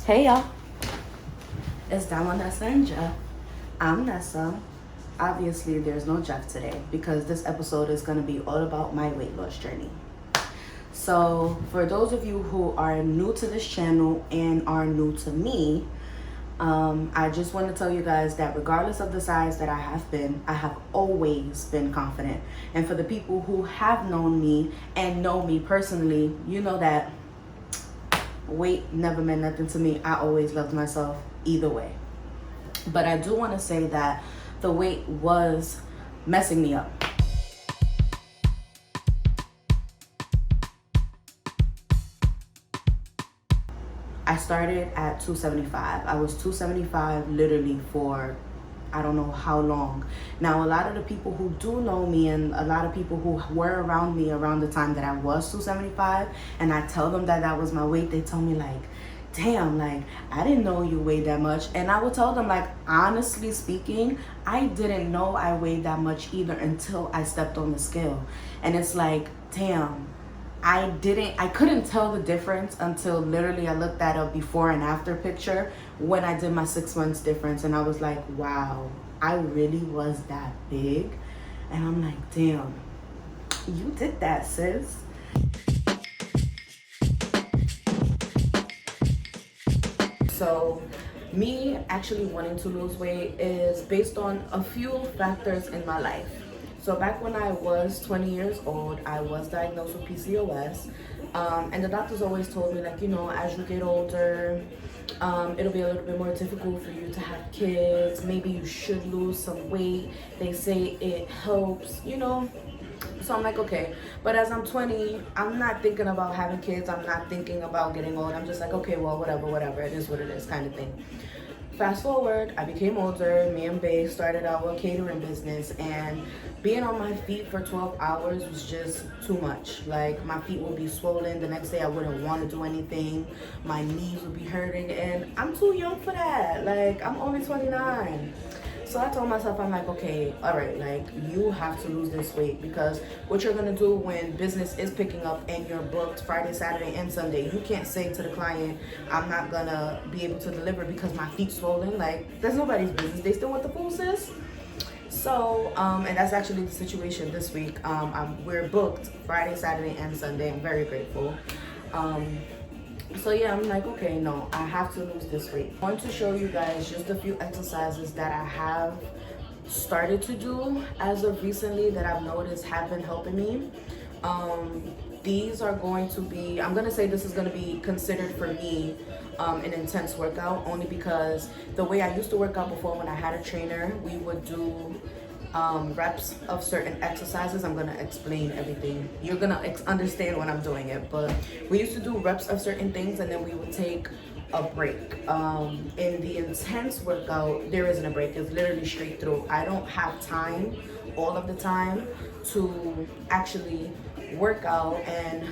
Hey y'all, it's down on Nessa and Jeff. I'm Nessa. Obviously, there's no Jeff today because this episode is going to be all about my weight loss journey. So, for those of you who are new to this channel and are new to me, I just want to tell you guys that regardless of the size that I have always been confident. And for the people who have known me and know me personally, you know that weight never meant nothing to me. I always loved myself either way. But I do want to say that the weight was messing me up. I started at 275. I was 275 literally for I don't know how long. Now, a lot of the people who do know me and a lot of people who were around me around the time that I was 275, and I tell them that that was my weight, they tell me like, damn, like, I didn't know you weighed that much. And I would tell them, like, honestly speaking, I didn't know I weighed that much either until I stepped on the scale. And it's like, damn, I couldn't tell the difference until literally I looked at a before and after picture when I did my 6 months difference. And I was like, wow, I really was that big. And I'm like, damn, you did that, sis. So me actually wanting to lose weight is based on a few factors in my life. So back when I was 20 years old, I was diagnosed with PCOS. And the doctors always told me, like, you know, as you get older, it'll be a little bit more difficult for you to have kids. Maybe you should lose some weight. They say it helps, you know. So I'm like, okay. But as I'm 20, I'm not thinking about having kids. I'm not thinking about getting old. I'm just like, okay, well, whatever. It is what it is kind of thing. Fast forward, I became older. Me and Bae started our catering business, and being on my feet for 12 hours was just too much. Like, my feet would be swollen. The next day I wouldn't want to do anything. My knees would be hurting, and I'm too young for that. Like, I'm only 29. So I told myself, I'm like, okay, all right, like, you have to lose this weight, because what you're gonna do when business is picking up and you're booked Friday, Saturday, and Sunday, you can't say to the client, I'm not gonna be able to deliver because my feet's swollen. Like, that's nobody's business. They still want the food, sis. So, and that's actually the situation this week. We're booked Friday, Saturday, and Sunday. I'm very grateful. So yeah, I'm like, okay, no, I have to lose this weight. I want to show you guys just a few exercises that I have started to do as of recently that I've noticed have been helping me. These are going to be, I'm gonna say this is gonna be considered for me an intense workout, only because the way I used to work out before when I had a trainer, we would do reps of certain exercises. I'm gonna explain everything. You're gonna understand when I'm doing it, but we used to do reps of certain things and then we would take a break. In the intense workout, there isn't a break. It's literally straight through. I don't have time all of the time to actually work out and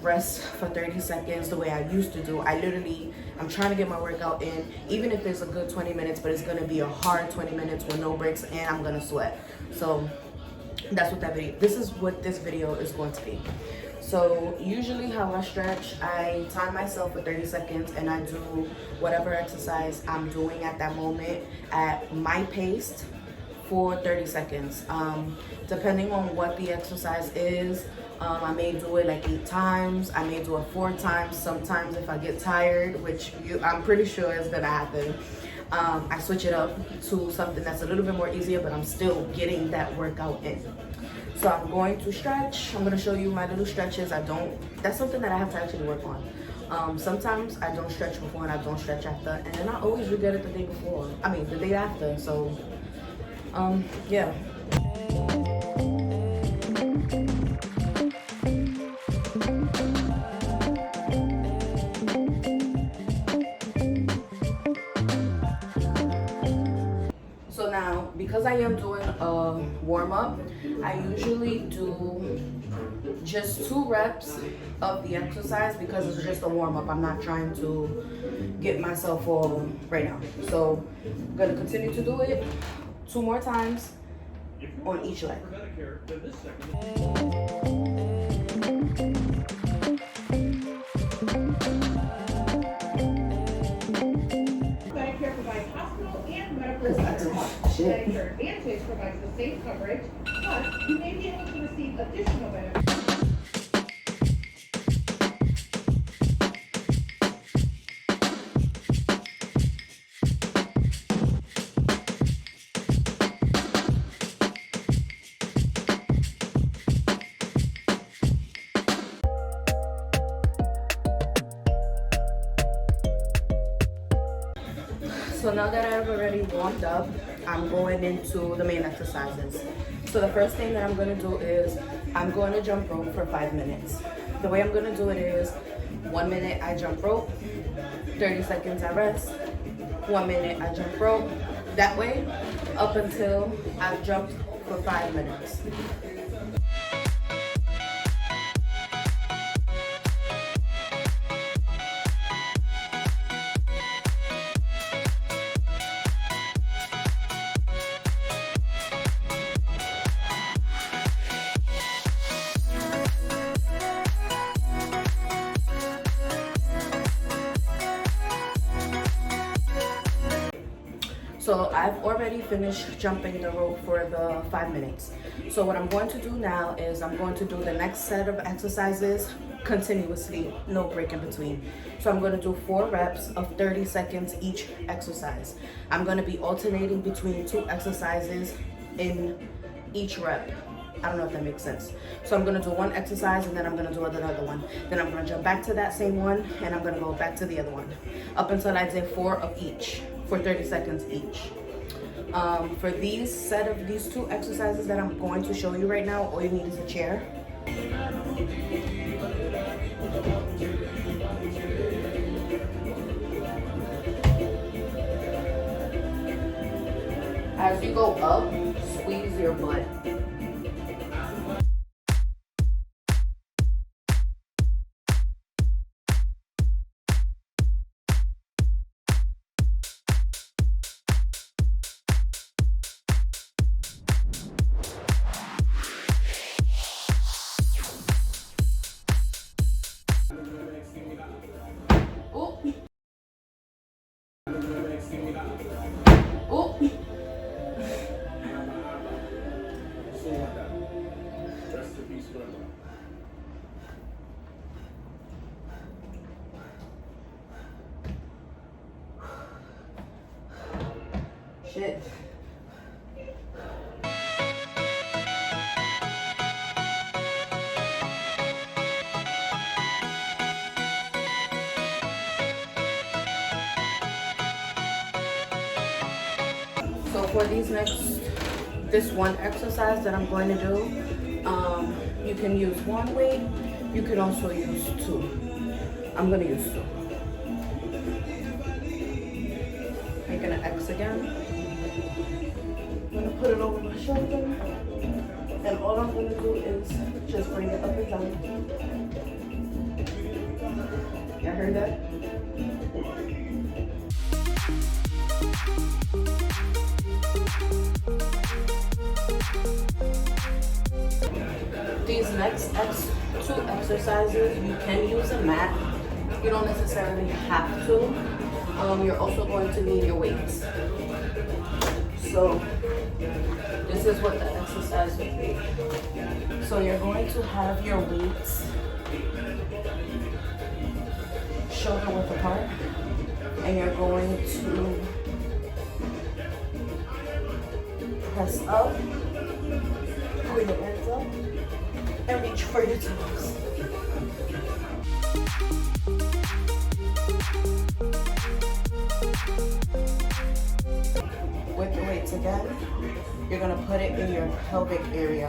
rest for 30 seconds the way I used to do. I'm trying to get my workout in, even if it's a good 20 minutes, but it's gonna be a hard 20 minutes with no breaks, and I'm gonna sweat. So that's what this is what this video is going to be. So usually how I stretch, I time myself for 30 seconds and I do whatever exercise I'm doing at that moment at my pace for 30 seconds. Depending on what the exercise is, I may do it like 8 times. I may do it 4 times. Sometimes if I get tired, which I'm pretty sure is gonna happen, I switch it up to something that's a little bit more easier, but I'm still getting that workout in. So I'm going to stretch. I'm gonna show you my little stretches. That's something that I have to actually work on. Sometimes I don't stretch before and I don't stretch after, and then I always regret it the day after. So, yeah. So now, because I am doing a warm-up, I usually do just 2 reps of the exercise because it's just a warm-up. I'm not trying to get myself all right now. So I'm gonna continue to do it 2 more times on each leg. shit. Medicare Advantage provides the same coverage, but you may be able to receive additional benefits. So now that I've already warmed up, I'm going into the main exercises. So the first thing that I'm going to do is I'm going to jump rope for 5 minutes. The way I'm going to do it is 1 minute I jump rope, 30 seconds I rest, 1 minute I jump rope. That way up until I've jumped for 5 minutes. So I've already finished jumping the rope for the 5 minutes. So what I'm going to do now is I'm going to do the next set of exercises continuously, no break in between. So I'm going to do 4 reps of 30 seconds each exercise. I'm going to be alternating between 2 exercises in each rep. I don't know if that makes sense. So I'm gonna do one exercise and then I'm gonna do another one. Then I'm gonna jump back to that same one and I'm gonna go back to the other one. Up until I did 4 of each for 30 seconds each. For these 2 exercises that I'm going to show you right now, all you need is a chair. As you go up, squeeze your butt. Shit. So for this one exercise that I'm going to do, you can use one weight, you can also use 2. I'm going to use 2. Making an X again. I'm going to put it over my shoulder, and all I'm going to do is just bring it up and down. Y'all heard that? These next 2 exercises, you can use a mat. You don't necessarily have to. You're also going to need your weights. So this is what the exercise would be. So you're going to have your weights shoulder width apart, and you're going to press up, pull your hands up, and reach for your toes. With the weights again, you're gonna put it in your pelvic area.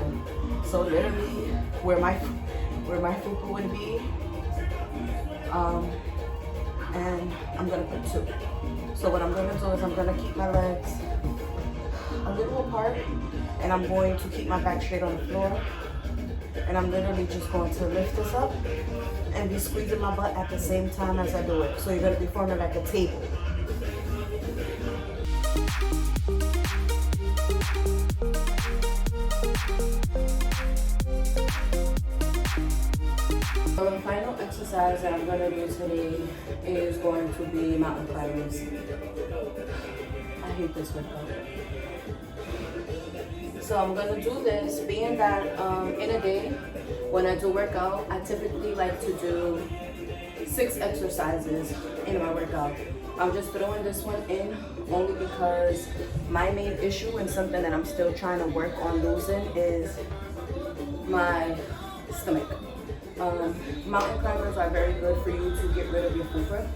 So literally where my fupa would be, and I'm gonna put 2. So what I'm gonna do is I'm gonna keep my legs a little apart, and I'm going to keep my back straight on the floor, and I'm literally just going to lift this up and be squeezing my butt at the same time as I do it. So you're gonna be forming like a table. So the final exercise that I'm going to do today is going to be mountain climbers. I I hate this workout. So I'm gonna do this, being that in a day, when I do workout, I typically like to do 6 exercises in my workout. I'm just throwing this one in only because my main issue and something that I'm still trying to work on losing is my stomach. Mountain climbers are very good for you to get rid of your fupa.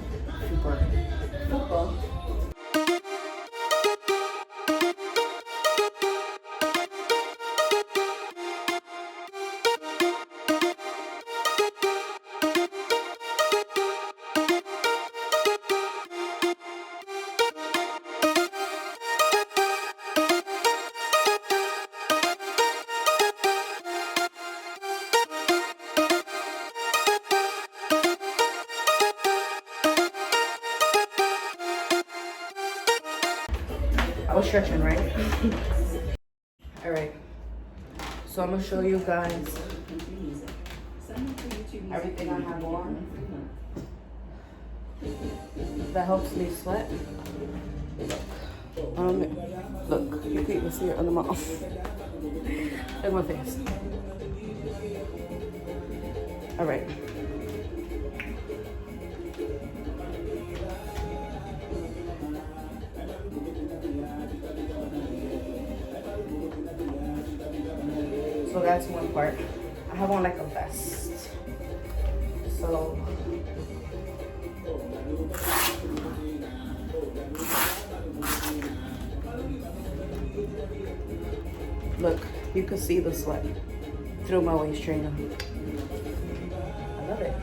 I was stretching, right? All right. So I'm gonna show you guys everything I have on that helps me sweat. Look, you can even see it on the mouth. Look at my face. All right. So that's one part. I have on like a vest. So look, you can see the sweat through my waist trainer. I love it.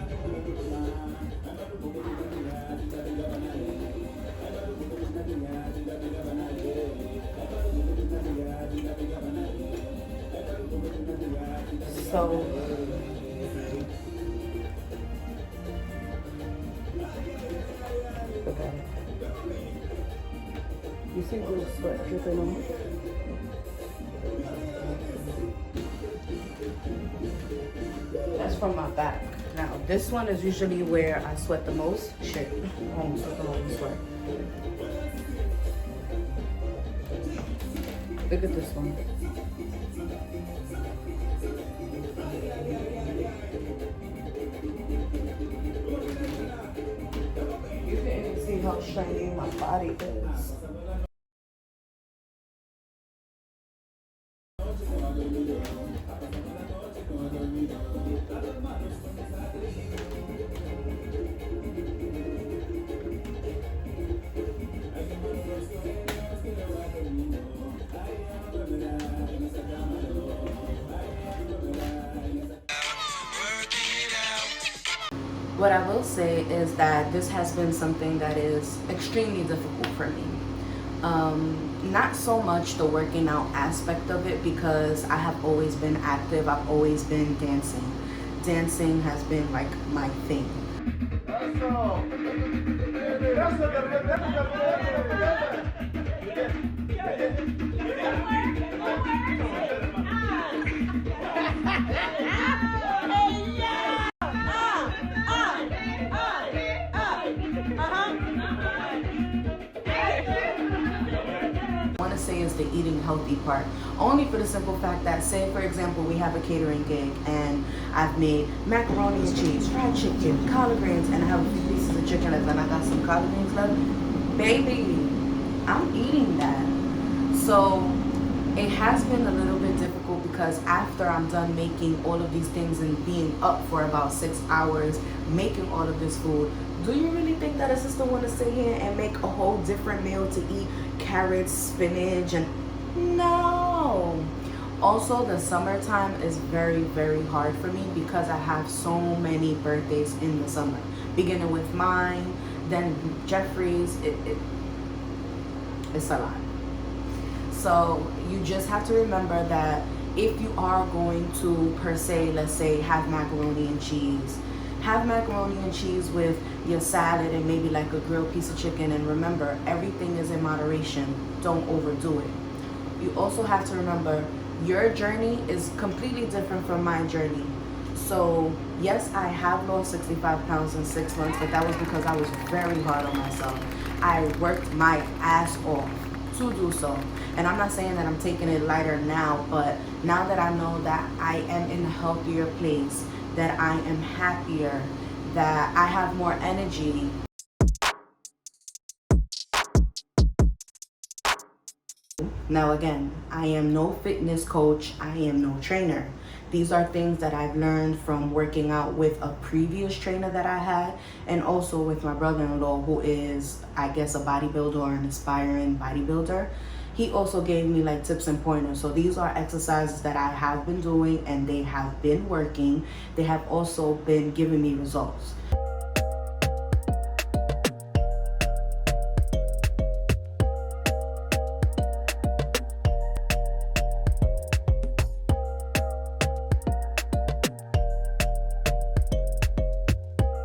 So look at it. You see the sweat dripping on it? That's from my back. Now this one is usually where I sweat the most. Shit, I almost took all the sweat. Look at this one. You can even see how shiny my body is. What I will say is that this has been something that is extremely difficult for me. Not so much the working out aspect of it, because I have always been active. I've always been dancing. Dancing has been like my thing. Say is the eating healthy part, only for the simple fact that, say for example, we have a catering gig and I've made macaroni and cheese, fried chicken, collard greens, and I have a few pieces of chicken left and I got some collard greens left, baby, I'm eating that. So it has been a little bit difficult because after I'm done making all of these things and being up for about 6 hours making all of this food, do you really think that a sister want to sit here and make a whole different meal to eat carrots, spinach, and no. Also, the summertime is very, very hard for me because I have so many birthdays in the summer, beginning with mine, then Jeffrey's. It's a lot. So you just have to remember that if you are going to, per se, let's say, have macaroni and cheese, have macaroni and cheese with your salad and maybe like a grilled piece of chicken. And remember, everything is in moderation. Don't overdo it. You also have to remember your journey is completely different from my journey. So yes, I have lost 65 pounds in 6 months, but that was because I was very hard on myself. I worked my ass off. to do so. And I'm not saying that I'm taking it lighter now, but now that I know that I am in a healthier place, that I am happier, that I have more energy. Now again, I am no fitness coach, I am no trainer. These are things that I've learned from working out with a previous trainer that I had, and also with my brother-in-law, who is, I guess, a bodybuilder or an aspiring bodybuilder. He also gave me like tips and pointers. So these are exercises that I have been doing and they have been working. They have also been giving me results.